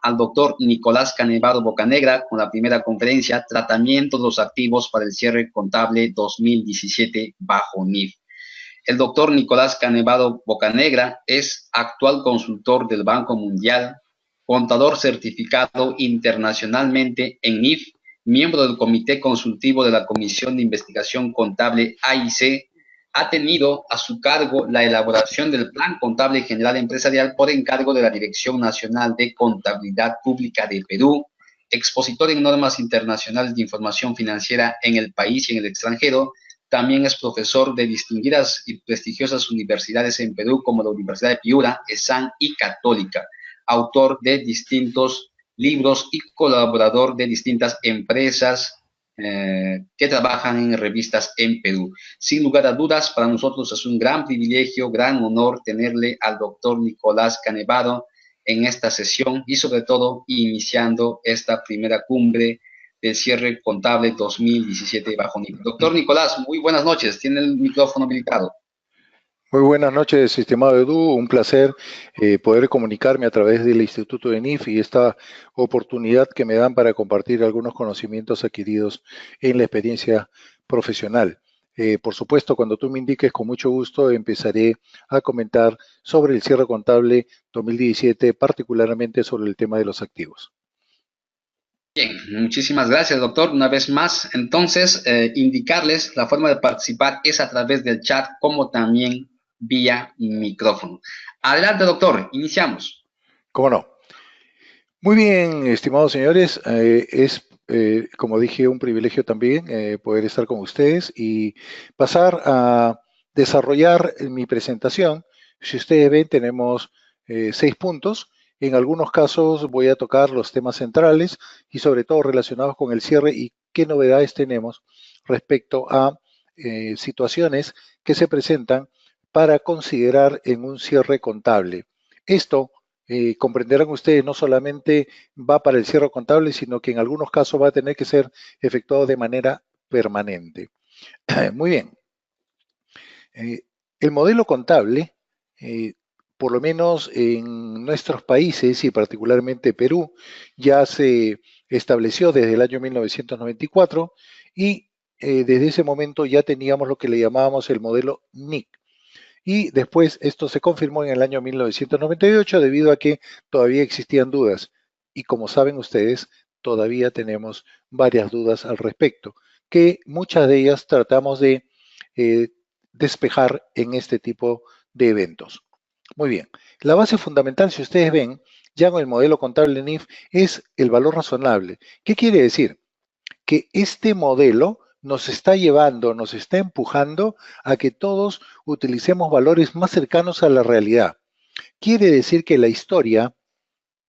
al doctor Nicolás Canevaro Bocanegra con la primera conferencia, Tratamiento de los activos para el cierre contable 2017 bajo NIF. El doctor Nicolás Canevaro Bocanegra es actual consultor del Banco Mundial, contador certificado internacionalmente en NIF, miembro del Comité Consultivo de la Comisión de Investigación Contable AIC. Ha tenido a su cargo la elaboración del Plan Contable General Empresarial por encargo de la Dirección Nacional de Contabilidad Pública de Perú, expositor en normas internacionales de información financiera en el país y en el extranjero. También es profesor de distinguidas y prestigiosas universidades en Perú, como la Universidad de Piura, ESAN y Católica. Autor de distintos libros y colaborador de distintas empresas que trabajan en revistas en Perú. Sin lugar a dudas, para nosotros es un gran privilegio, gran honor tenerle al doctor Nicolás Canevaro en esta sesión y sobre todo iniciando esta primera cumbre del cierre contable 2017 bajo NIF. Doctor Nicolás, muy buenas noches. Tiene el micrófono habilitado. Muy buenas noches, estimado Edu. Un placer poder comunicarme a través del Instituto de NIF y esta oportunidad que me dan para compartir algunos conocimientos adquiridos en la experiencia profesional. Por supuesto, cuando tú me indiques, con mucho gusto empezaré a comentar sobre el cierre contable 2017, particularmente sobre el tema de los activos. Bien, muchísimas gracias, doctor. Una vez más, entonces, indicarles la forma de participar es a través del chat, como también vía micrófono. Adelante, doctor, iniciamos. ¿Cómo no? Muy bien, estimados señores, como dije, un privilegio también poder estar con ustedes y pasar a desarrollar mi presentación. Si ustedes ven, tenemos 6 puntos. En algunos casos voy a tocar los temas centrales y sobre todo relacionados con el cierre y qué novedades tenemos respecto a situaciones que se presentan para considerar en un cierre contable. Esto comprenderán ustedes, no solamente va para el cierre contable, sino que en algunos casos va a tener que ser efectuado de manera permanente. Muy bien. El modelo contable, por lo menos en nuestros países y particularmente Perú, ya se estableció desde el año 1994 y desde ese momento ya teníamos lo que le llamábamos el modelo NIC. Y después esto se confirmó en el año 1998 debido a que todavía existían dudas. Y como saben ustedes, todavía tenemos varias dudas al respecto, que muchas de ellas tratamos de despejar en este tipo de eventos. Muy bien, la base fundamental, si ustedes ven, ya en el modelo contable NIF, es el valor razonable. ¿Qué quiere decir? Que este modelo nos está llevando, nos está empujando a que todos utilicemos valores más cercanos a la realidad. Quiere decir que la historia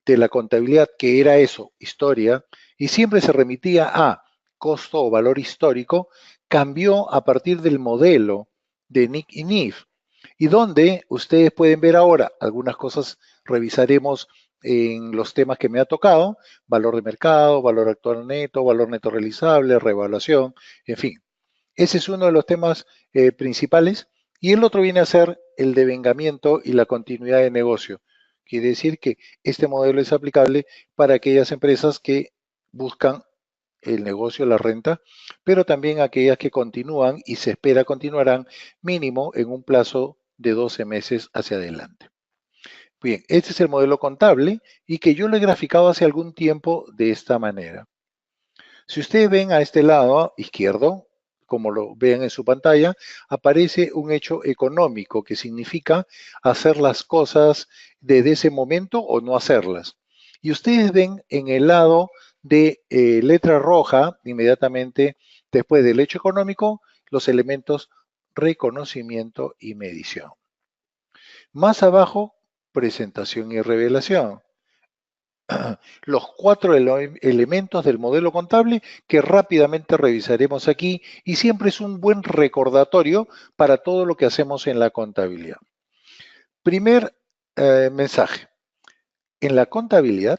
de la contabilidad, que era eso, historia, y siempre se remitía a costo o valor histórico, cambió a partir del modelo de NIC y NIF, y donde ustedes pueden ver ahora algunas cosas, revisaremos en los temas que me ha tocado, valor de mercado, valor actual neto, valor neto realizable, revaluación, en fin. Ese es uno de los temas principales y el otro viene a ser el devengamiento y la continuidad de negocio. Quiere decir que este modelo es aplicable para aquellas empresas que buscan el negocio, la renta, pero también aquellas que continúan y se espera continuarán mínimo en un plazo de 12 meses hacia adelante. Bien, este es el modelo contable y que yo lo he graficado hace algún tiempo de esta manera. Si ustedes ven a este lado izquierdo, como lo ven en su pantalla, aparece un hecho económico que significa hacer las cosas desde ese momento o no hacerlas. Y ustedes ven en el lado de letra roja, inmediatamente después del hecho económico, los elementos reconocimiento y medición. Más abajo, presentación y revelación. Los 4 elementos del modelo contable que rápidamente revisaremos aquí y siempre es un buen recordatorio para todo lo que hacemos en la contabilidad. Primer mensaje. En la contabilidad,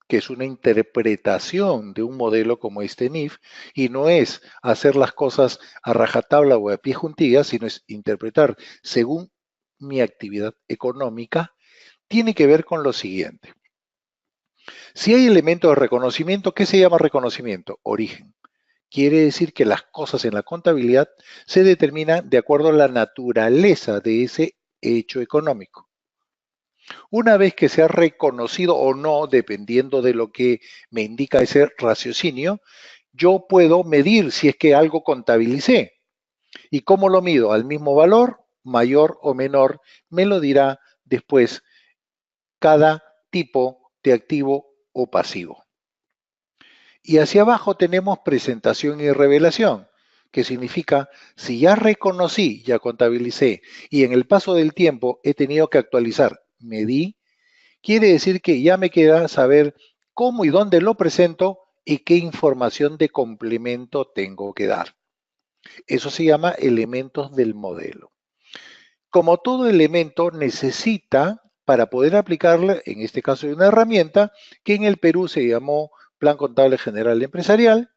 que es una interpretación de un modelo como este NIF, y no es hacer las cosas a rajatabla o a pie juntillas, sino es interpretar según mi actividad económica, tiene que ver con lo siguiente. Si hay elementos de reconocimiento, ¿qué se llama reconocimiento? Origen. Quiere decir que las cosas en la contabilidad se determinan de acuerdo a la naturaleza de ese hecho económico. Una vez que se ha reconocido o no, dependiendo de lo que me indica ese raciocinio, yo puedo medir si es que algo contabilicé. ¿Y cómo lo mido? Al mismo valor, mayor o menor, me lo dirá después cada tipo de activo o pasivo. Y hacia abajo tenemos presentación y revelación, que significa si ya reconocí, ya contabilicé y en el paso del tiempo he tenido que actualizar, medí, quiere decir que ya me queda saber cómo y dónde lo presento y qué información de complemento tengo que dar. Eso se llama elementos del modelo. Como todo elemento necesita, para poder aplicarle, en este caso de una herramienta, que en el Perú se llamó Plan Contable General Empresarial,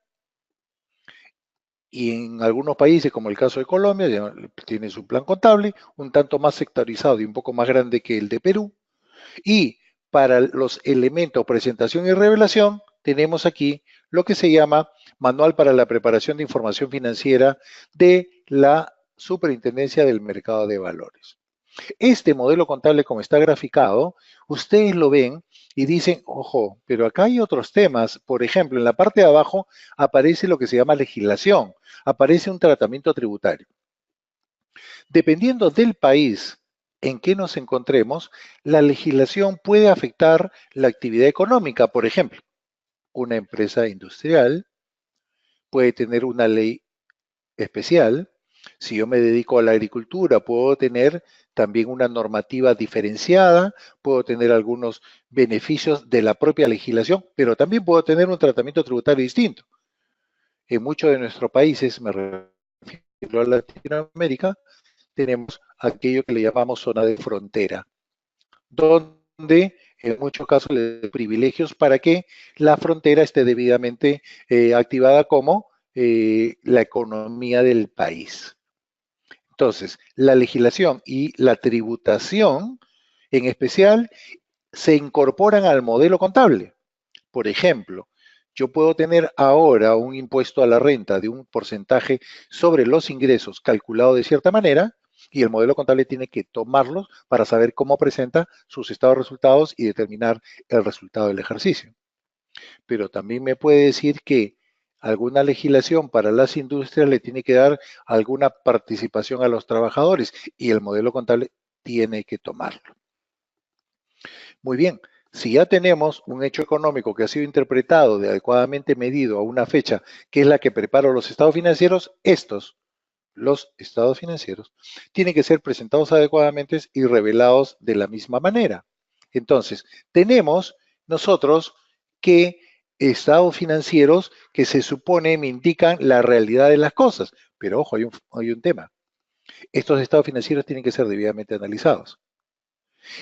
y en algunos países, como el caso de Colombia, ya tiene su plan contable, un tanto más sectorizado y un poco más grande que el de Perú. Y para los elementos presentación y revelación, tenemos aquí lo que se llama Manual para la Preparación de Información Financiera de la Superintendencia del Mercado de Valores. Este modelo contable, como está graficado, ustedes lo ven y dicen, ojo, pero acá hay otros temas. Por ejemplo, en la parte de abajo aparece lo que se llama legislación, aparece un tratamiento tributario. Dependiendo del país en que nos encontremos, la legislación puede afectar la actividad económica. Por ejemplo, una empresa industrial puede tener una ley especial. Si yo me dedico a la agricultura, puedo tener también una normativa diferenciada, puedo tener algunos beneficios de la propia legislación, pero también puedo tener un tratamiento tributario distinto. En muchos de nuestros países, me refiero a Latinoamérica, tenemos aquello que le llamamos zona de frontera, donde en muchos casos le dan privilegios para que la frontera esté debidamente activada como la economía del país. Entonces, la legislación y la tributación, en especial, se incorporan al modelo contable. Por ejemplo, yo puedo tener ahora un impuesto a la renta de un porcentaje sobre los ingresos calculado de cierta manera y el modelo contable tiene que tomarlos para saber cómo presenta sus estados de resultados y determinar el resultado del ejercicio. Pero también me puede decir que alguna legislación para las industrias le tiene que dar alguna participación a los trabajadores y el modelo contable tiene que tomarlo. Muy bien, si ya tenemos un hecho económico que ha sido interpretado de adecuadamente medido a una fecha, que es la que preparo los estados financieros, los estados financieros, tienen que ser presentados adecuadamente y revelados de la misma manera. Entonces, tenemos nosotros que estados financieros que se supone me indican la realidad de las cosas, pero ojo, hay un tema. Estos estados financieros tienen que ser debidamente analizados.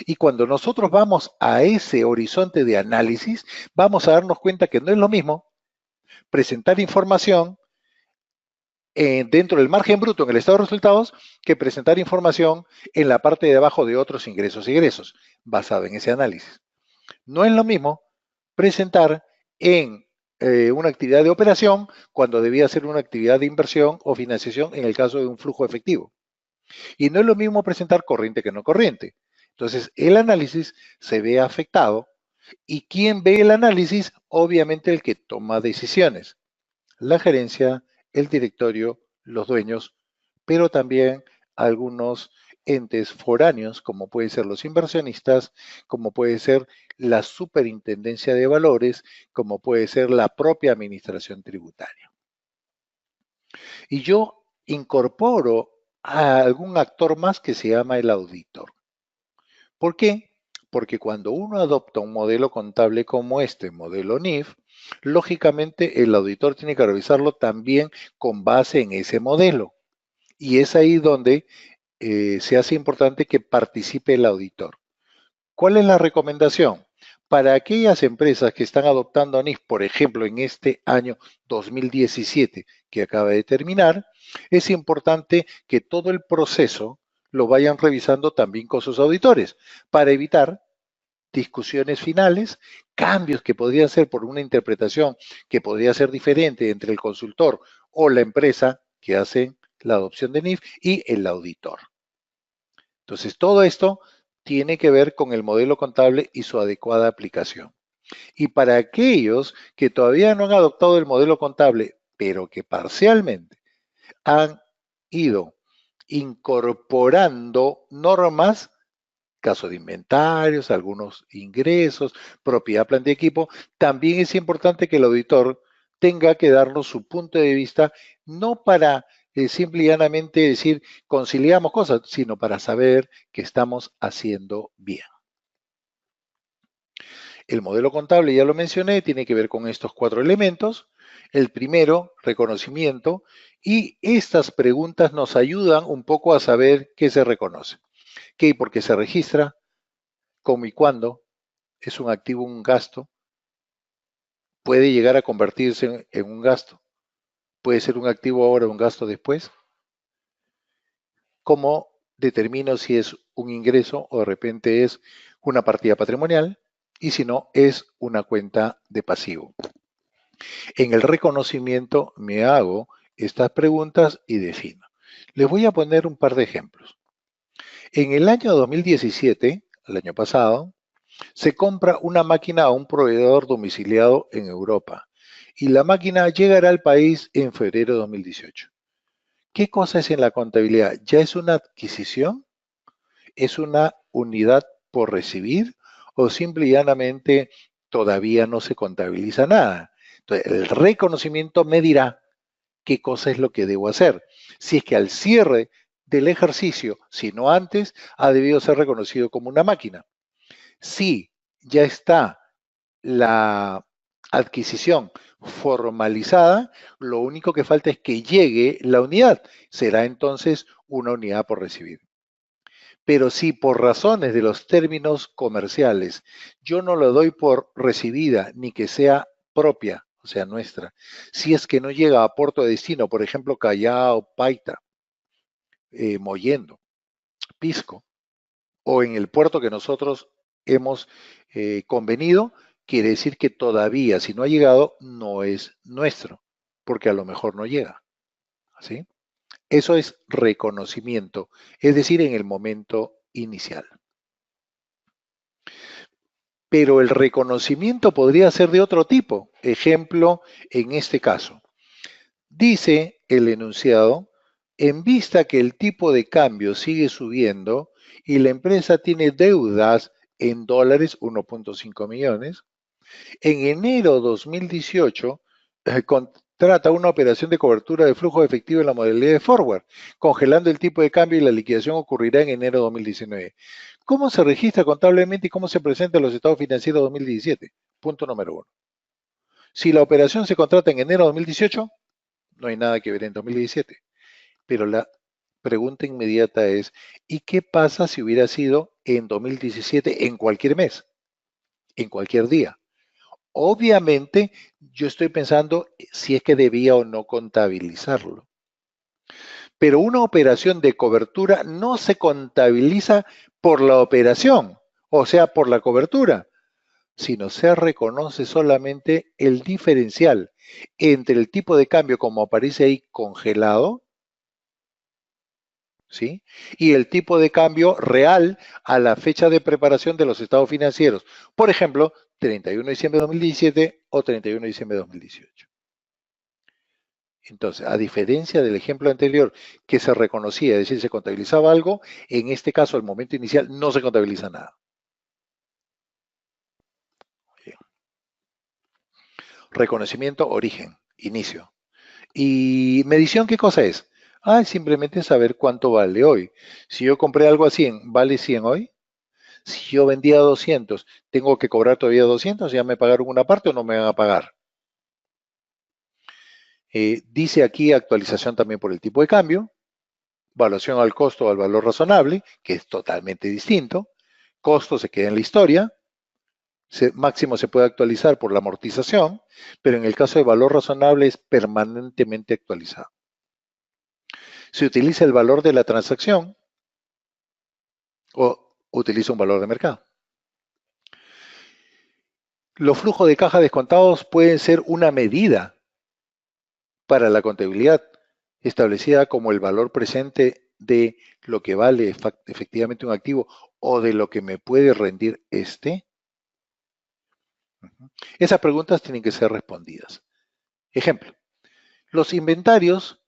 Y cuando nosotros vamos a ese horizonte de análisis, vamos a darnos cuenta que no es lo mismo presentar información dentro del margen bruto en el estado de resultados que presentar información en la parte de abajo de otros ingresos y egresos, basado en ese análisis. No es lo mismo presentar en una actividad de operación cuando debía ser una actividad de inversión o financiación en el caso de un flujo efectivo. Y no es lo mismo presentar corriente que no corriente. Entonces, el análisis se ve afectado y ¿quién ve el análisis? Obviamente el que toma decisiones. La gerencia, el directorio, los dueños, pero también algunos entes foráneos, como pueden ser los inversionistas, como puede ser la superintendencia de valores, como puede ser la propia administración tributaria. Y yo incorporo a algún actor más que se llama el auditor. ¿Por qué? Porque cuando uno adopta un modelo contable como este, modelo NIF, lógicamente el auditor tiene que revisarlo también con base en ese modelo. Y es ahí donde se hace importante que participe el auditor. ¿Cuál es la recomendación? Para aquellas empresas que están adoptando NIF, por ejemplo, en este año 2017 que acaba de terminar, es importante que todo el proceso lo vayan revisando también con sus auditores para evitar discusiones finales, cambios que podrían ser por una interpretación que podría ser diferente entre el consultor o la empresa que hace la adopción de NIF y el auditor. Entonces, todo esto tiene que ver con el modelo contable y su adecuada aplicación. Y para aquellos que todavía no han adoptado el modelo contable, pero que parcialmente han ido incorporando normas, caso de inventarios, algunos ingresos, propiedad, plan de equipo, también es importante que el auditor tenga que darnos su punto de vista, no para simple y llanamente decir conciliamos cosas, sino para saber que estamos haciendo bien. El modelo contable, ya lo mencioné, tiene que ver con estos 4 elementos. El primero, reconocimiento, y estas preguntas nos ayudan un poco a saber qué se reconoce, qué y por qué se registra, cómo y cuándo, es un activo, un gasto, puede llegar a convertirse en un gasto, puede ser un activo ahora, un gasto después, cómo determino si es un ingreso o de repente es una partida patrimonial y si no es una cuenta de pasivo. En el reconocimiento me hago estas preguntas y defino. Les voy a poner un par de ejemplos. En el año 2017, el año pasado, se compra una máquina a un proveedor domiciliado en Europa y la máquina llegará al país en febrero de 2018. ¿Qué cosa es en la contabilidad? ¿Ya es una adquisición? ¿Es una unidad por recibir? ¿O simple y llanamente todavía no se contabiliza nada? Entonces, el reconocimiento me dirá qué cosa es lo que debo hacer. Si es que al cierre del ejercicio, si no antes, ha debido ser reconocido como una máquina. Si ya está la adquisición formalizada, lo único que falta es que llegue la unidad. Será entonces una unidad por recibir. Pero si por razones de los términos comerciales yo no lo doy por recibida ni que sea propia, o sea, nuestra, si es que no llega a puerto de destino, por ejemplo, Callao, Paita, Mollendo, Pisco, o en el puerto que nosotros hemos convenido, quiere decir que todavía, si no ha llegado, no es nuestro, porque a lo mejor no llega. ¿Sí? Eso es reconocimiento, es decir, en el momento inicial. Pero el reconocimiento podría ser de otro tipo. Ejemplo, en este caso. Dice el enunciado, en vista que el tipo de cambio sigue subiendo y la empresa tiene deudas en dólares, 1.5 millones, en enero 2018 contrata una operación de cobertura de flujo de efectivo en la modalidad de forward, congelando el tipo de cambio y la liquidación ocurrirá en enero 2019. ¿Cómo se registra contablemente y cómo se presenta en los estados financieros 2017? Punto número 1. Si la operación se contrata en enero 2018, no hay nada que ver en 2017. Pero la pregunta inmediata es, ¿y qué pasa si hubiera sido en 2017 en cualquier mes, en cualquier día? Obviamente, yo estoy pensando si es que debía o no contabilizarlo. Pero una operación de cobertura no se contabiliza por la operación, o sea, por la cobertura, sino se reconoce solamente el diferencial entre el tipo de cambio como aparece ahí congelado, ¿sí? Y el tipo de cambio real a la fecha de preparación de los estados financieros. Por ejemplo, 31 de diciembre de 2017 o 31 de diciembre de 2018. Entonces, a diferencia del ejemplo anterior que se reconocía, es decir, se contabilizaba algo, en este caso, al momento inicial, no se contabiliza nada. Bien. Reconocimiento, origen, inicio. ¿Y medición qué cosa es? Ah, simplemente saber cuánto vale hoy. Si yo compré algo a 100, ¿vale 100 hoy? Si yo vendía 200, ¿tengo que cobrar todavía 200? ¿Ya me pagaron una parte o no me van a pagar? Dice aquí actualización también por el tipo de cambio, evaluación al costo o al valor razonable, que es totalmente distinto. Costo se queda en la historia. Máximo se puede actualizar por la amortización, pero en el caso de valor razonable es permanentemente actualizado. Se utiliza el valor de la transacción o utiliza un valor de mercado. Los flujos de caja descontados pueden ser una medida para la contabilidad establecida como el valor presente de lo que vale efectivamente un activo o de lo que me puede rendir este. Esas preguntas tienen que ser respondidas. Ejemplo, los inventarios,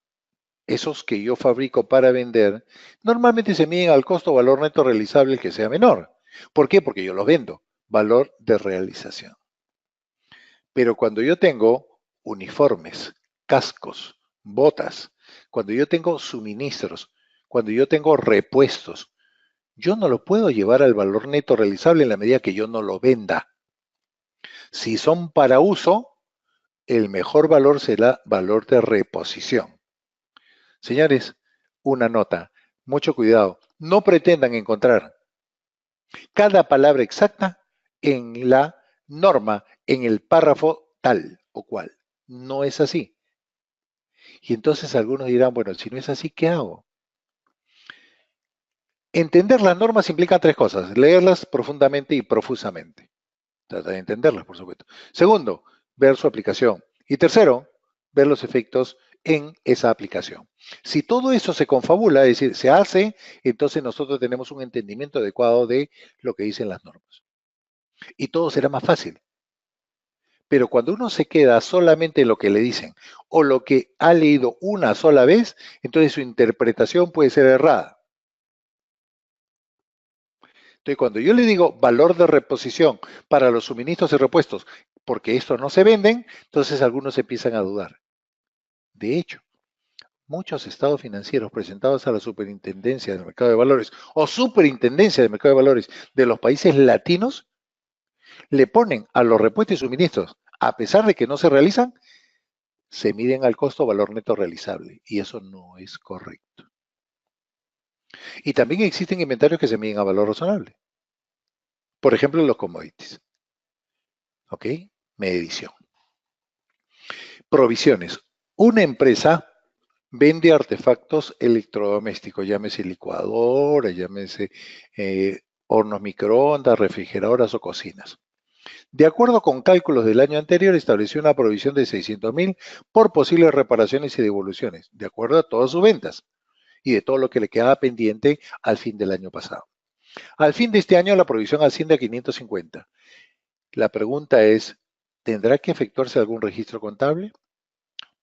esos que yo fabrico para vender, normalmente se miden al costo o valor neto realizable que sea menor. ¿Por qué? Porque yo los vendo. Valor de realización. Pero cuando yo tengo uniformes, cascos, botas, cuando yo tengo suministros, cuando yo tengo repuestos, yo no lo puedo llevar al valor neto realizable en la medida que yo no lo venda. Si son para uso, el mejor valor será valor de reposición. Señores, una nota. Mucho cuidado. No pretendan encontrar cada palabra exacta en la norma, en el párrafo tal o cual. No es así. Y entonces algunos dirán, bueno, si no es así, ¿qué hago? Entender las normas implica tres cosas: leerlas profundamente y profusamente. Trata de entenderlas, por supuesto. Segundo, ver su aplicación. Y tercero, ver los efectos en esa aplicación. Si todo eso se confabula, es decir, se hace, entonces nosotros tenemos un entendimiento adecuado de lo que dicen las normas. Y todo será más fácil. Pero cuando uno se queda solamente en lo que le dicen o lo que ha leído una sola vez, entonces su interpretación puede ser errada. Entonces, cuando yo le digo valor de reposición para los suministros y repuestos, porque estos no se venden, entonces algunos empiezan a dudar. De hecho, muchos estados financieros presentados a la Superintendencia del Mercado de Valores o Superintendencia del Mercado de Valores de los países latinos le ponen a los repuestos y suministros, a pesar de que no se realizan, se miden al costo valor neto realizable, y eso no es correcto. Y también existen inventarios que se miden a valor razonable. Por ejemplo, los commodities. ¿Ok? Medición. Provisiones. Una empresa vende artefactos electrodomésticos, llámese licuadora, llámese hornos microondas, refrigeradoras o cocinas. De acuerdo con cálculos del año anterior, estableció una provisión de 600.000 por posibles reparaciones y devoluciones, de acuerdo a todas sus ventas y de todo lo que le quedaba pendiente al fin del año pasado. Al fin de este año, la provisión asciende a 550. La pregunta es, ¿tendrá que efectuarse algún registro contable?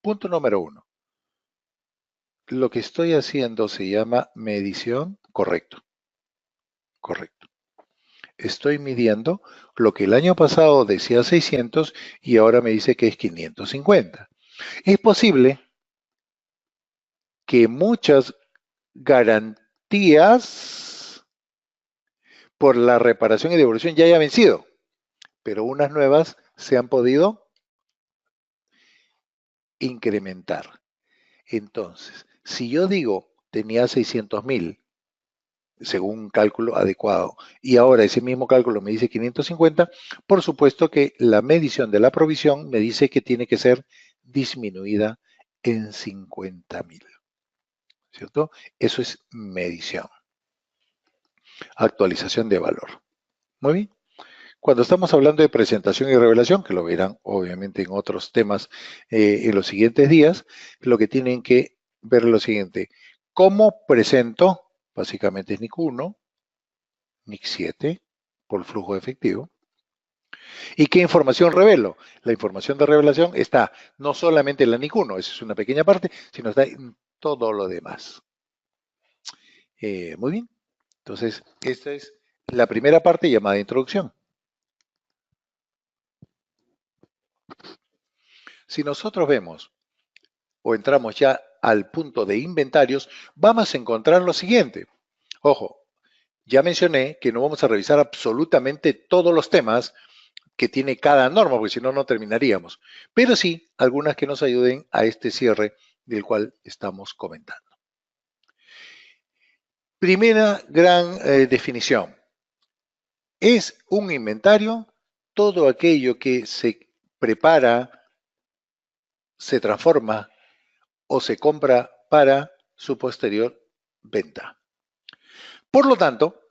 Punto número 1. Lo que estoy haciendo se llama medición. Correcto. Correcto. Estoy midiendo lo que el año pasado decía 600 y ahora me dice que es 550. Es posible que muchas garantías por la reparación y devolución ya haya vencido, pero unas nuevas se han podido incrementar. Entonces, si yo digo tenía 600.000 según un cálculo adecuado y ahora ese mismo cálculo me dice 550, por supuesto que la medición de la provisión me dice que tiene que ser disminuida en 50.000, ¿cierto? Eso es medición. Actualización de valor. Muy bien. Cuando estamos hablando de presentación y revelación, que lo verán obviamente en otros temas en los siguientes días, lo que tienen que ver es lo siguiente: ¿cómo presento? Básicamente es NIC 1, NIC 7, por flujo de efectivo. ¿Y qué información revelo? La información de revelación está no solamente en la NIC 1, esa es una pequeña parte, sino está en todo lo demás. Muy bien. Entonces, esta es la primera parte llamada introducción. Si nosotros vemos o entramos ya al punto de inventarios, vamos a encontrar lo siguiente. Ojo, ya mencioné que no vamos a revisar absolutamente todos los temas que tiene cada norma, porque si no, no terminaríamos. Pero sí, algunas que nos ayuden a este cierre del cual estamos comentando. Primera gran definición. Es un inventario todo aquello que se prepara, se transforma o se compra para su posterior venta. Por lo tanto,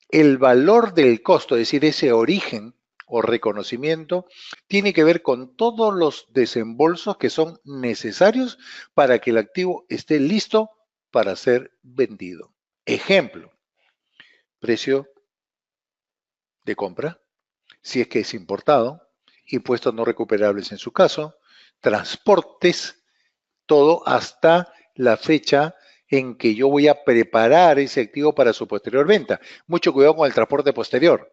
el valor del costo, es decir, ese origen o reconocimiento, tiene que ver con todos los desembolsos que son necesarios para que el activo esté listo para ser vendido. Ejemplo, precio de compra, si es que es importado, impuestos no recuperables en su caso, transportes, todo hasta la fecha en que yo voy a preparar ese activo para su posterior venta. Mucho cuidado con el transporte posterior.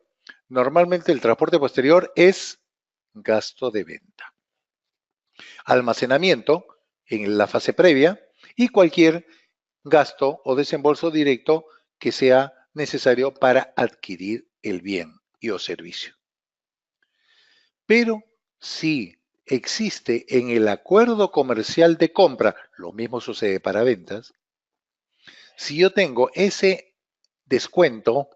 Normalmente el transporte posterior es gasto de venta. Almacenamiento en la fase previa y cualquier gasto o desembolso directo que sea necesario para adquirir el bien y o servicio. Pero si existe en el acuerdo comercial de compra, lo mismo sucede para ventas, si yo tengo ese descuento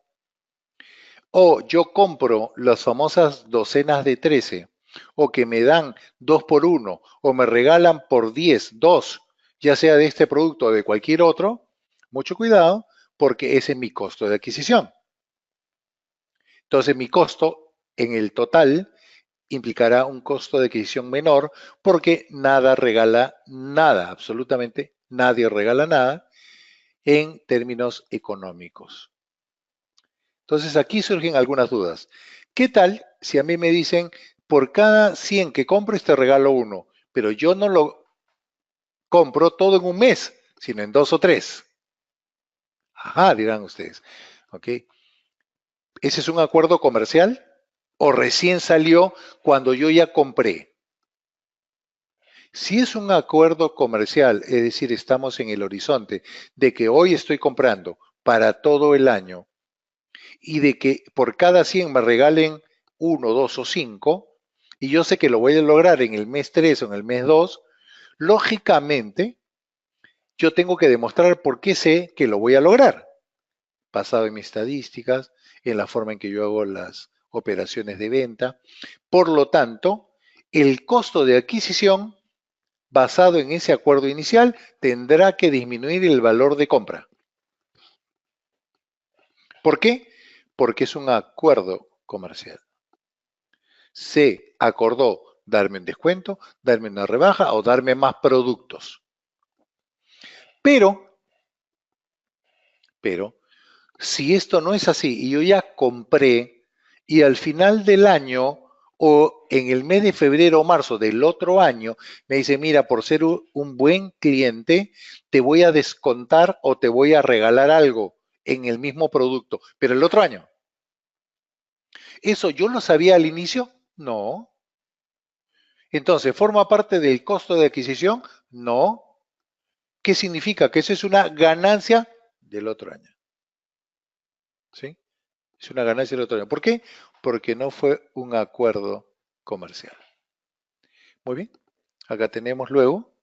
o yo compro las famosas docenas de 13 o que me dan 2 por 1 o me regalan por 10, 2, ya sea de este producto o de cualquier otro, mucho cuidado porque ese es mi costo de adquisición. Entonces mi costo en el total implicará un costo de adquisición menor porque nada regala nada, absolutamente nadie regala nada en términos económicos. Entonces aquí surgen algunas dudas. ¿Qué tal si a mí me dicen, por cada 100 que compres te regalo uno, pero yo no lo compro todo en un mes, sino en 2 o 3? Ajá, dirán ustedes. ¿Ok? ¿Ese es un acuerdo comercial o recién salió cuando yo ya compré? Si es un acuerdo comercial, es decir, estamos en el horizonte de que hoy estoy comprando para todo el año y de que por cada 100 me regalen 1, 2 o 5, y yo sé que lo voy a lograr en el mes 3 o en el mes 2, lógicamente yo tengo que demostrar por qué sé que lo voy a lograr, basado en mis estadísticas, en la forma en que yo hago las operaciones de venta. Por lo tanto, el costo de adquisición basado en ese acuerdo inicial tendrá que disminuir el valor de compra. ¿Por qué? Porque es un acuerdo comercial. Se acordó darme un descuento, darme una rebaja o darme más productos. Pero, si esto no es así y yo ya compré y al final del año o en el mes de febrero o marzo del otro año me dice, mira, por ser un buen cliente, te voy a descontar o te voy a regalar algo en el mismo producto, pero el otro año. ¿Eso yo lo sabía al inicio? No. Entonces, ¿forma parte del costo de adquisición? No. ¿Qué significa? Que eso es una ganancia del otro año. ¿Sí? Es una ganancia del otro año. ¿Por qué? Porque no fue un acuerdo comercial. Muy bien. Acá tenemos luego